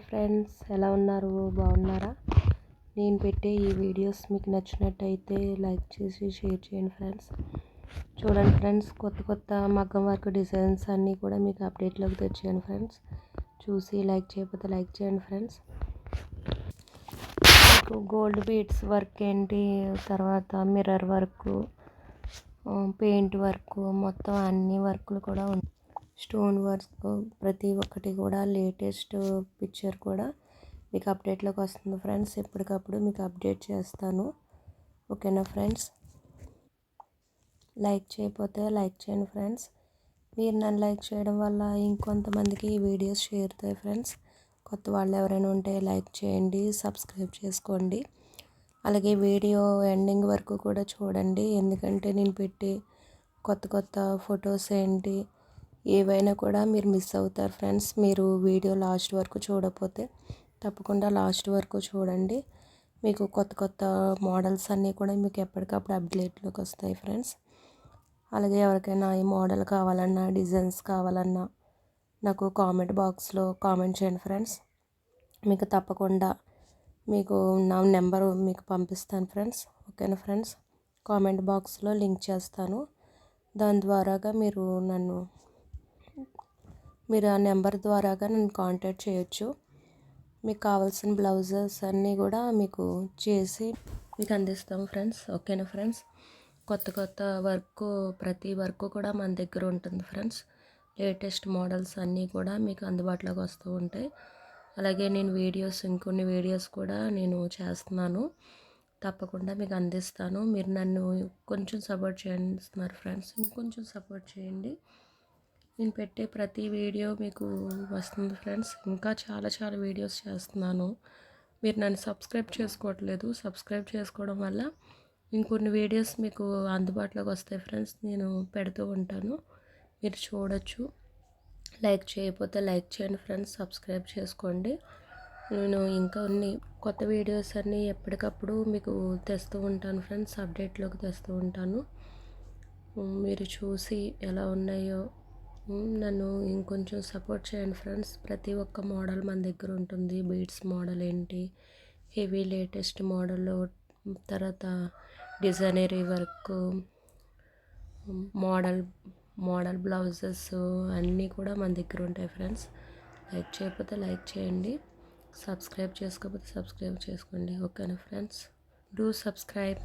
Friends, ఎలా ఉన్నారు? బాగున్నారా? నేను పెట్టే ఈ వీడియోస్ మీకు నచ్చినట్టయితే లైక్ చేసి షేర్ చేయండి ఫ్రెండ్స్. చూడండి ఫ్రెండ్స్, కొత్త కొత్త మగ్గం వర్క్ డిజైన్స్ అన్నీ కూడా మీకు అప్డేట్లోకి తెచ్చాను ఫ్రెండ్స్. చూసి లైక్ చేయకపోతే లైక్ చేయండి ఫ్రెండ్స్. మీకు గోల్డ్ బీడ్స్ వర్క్ ఏంటి, తర్వాత మిర్రర్ వర్క్, పెయింట్ వర్క్, మొత్తం అన్ని వర్క్లు కూడా ఉన్నాయి. స్టోన్ వర్క్ ప్రతి ఒక్కటి కూడా లేటెస్ట్ పిక్చర్ కూడా మీకు అప్డేట్లోకి వస్తుంది ఫ్రెండ్స్. ఎప్పటికప్పుడు మీకు అప్డేట్ చేస్తాను. ఓకేనా ఫ్రెండ్స్? లైక్ చేయకపోతే లైక్ చేయండి ఫ్రెండ్స్. మీరు నన్ను లైక్ చేయడం వల్ల ఇంకొంతమందికి ఈ వీడియోస్ షేర్ అవుతాయి ఫ్రెండ్స్. కొత్త వాళ్ళు ఎవరైనా ఉంటే లైక్ చేయండి, సబ్స్క్రైబ్ చేసుకోండి. అలాగే వీడియో ఎండింగ్ వరకు కూడా చూడండి, ఎందుకంటే నేను పెట్టి కొత్త కొత్త ఫొటోస్ ఏంటి ఏవైనా కూడా మీరు మిస్ అవుతారు ఫ్రెండ్స్. మీరు వీడియో లాస్ట్ వరకు చూడకపోతే తప్పకుండా లాస్ట్ వరకు చూడండి. మీకు కొత్త కొత్త మోడల్స్ అన్నీ కూడా మీకు ఎప్పటికప్పుడు అప్డేట్లోకి వస్తాయి ఫ్రెండ్స్. అలాగే ఎవరికైనా ఈ మోడల్ కావాలన్నా, డిజైన్స్ కావాలన్నా నాకు కామెంట్ బాక్స్లో కామెంట్ చేయండి ఫ్రెండ్స్. మీకు తప్పకుండా మీకు నా నెంబరు మీకు పంపిస్తాను ఫ్రెండ్స్. ఓకేనా ఫ్రెండ్స్? కామెంట్ బాక్స్లో లింక్ చేస్తాను. దాని ద్వారాగా మీరు ఆ నెంబర్ ద్వారాగా నన్ను కాంటాక్ట్ చేయొచ్చు. మీకు కావాల్సిన బ్లౌజెస్ అన్నీ కూడా మీకు చేసి మీకు అందిస్తాం ఫ్రెండ్స్. ఓకేనా ఫ్రెండ్స్? కొత్త కొత్త ప్రతి వర్క్ కూడా మన దగ్గర ఉంటుంది ఫ్రెండ్స్. లేటెస్ట్ మోడల్స్ అన్నీ కూడా మీకు అందుబాటులోకి వస్తూ ఉంటాయి. అలాగే నేను ఇంకొన్ని వీడియోస్ కూడా నేను చేస్తున్నాను, తప్పకుండా మీకు అందిస్తాను. మీరు నన్ను కొంచెం సపోర్ట్ చేస్తున్నారు ఫ్రెండ్స్, ఇంకొంచెం సపోర్ట్ చేయండి. నేను పెట్టే ప్రతి వీడియో మీకు వస్తుంది ఫ్రెండ్స్. ఇంకా చాలా చాలా వీడియోస్ చేస్తున్నాను. మీరు నన్ను సబ్స్క్రైబ్ చేసుకోవట్లేదు. సబ్స్క్రైబ్ చేసుకోవడం వల్ల ఇంకొన్ని వీడియోస్ మీకు అందుబాటులోకి వస్తాయి ఫ్రెండ్స్. నేను పెడుతూ ఉంటాను, మీరు చూడొచ్చు. లైక్ చేయకపోతే లైక్ చేయండి ఫ్రెండ్స్, సబ్స్క్రైబ్ చేసుకోండి. నేను ఇంకా కొత్త వీడియోస్ అన్నీ ఎప్పటికప్పుడు మీకు తెస్తూ ఉంటాను ఫ్రెండ్స్, అప్డేట్లోకి తెస్తూ ఉంటాను. మీరు చూసి ఎలా ఉన్నాయో నన్ను ఇంకొంచెం సపోర్ట్ చేయండి ఫ్రెండ్స్. ప్రతి ఒక్క మోడల్ మన దగ్గర ఉంటుంది. బీడ్స్ మోడల్ ఏంటి, హెవీ లేటెస్ట్ మోడల్, తర్వాత డిజైనరీ వర్క్, మోడల్ బ్లౌజెస్ అన్నీ కూడా మన దగ్గర ఉంటాయి ఫ్రెండ్స్. లైక్ చేయకపోతే లైక్ చేయండి, సబ్స్క్రైబ్ చేసుకోకపోతే సబ్స్క్రైబ్ చేసుకోండి. ఓకేనా ఫ్రెండ్స్? Do subscribe.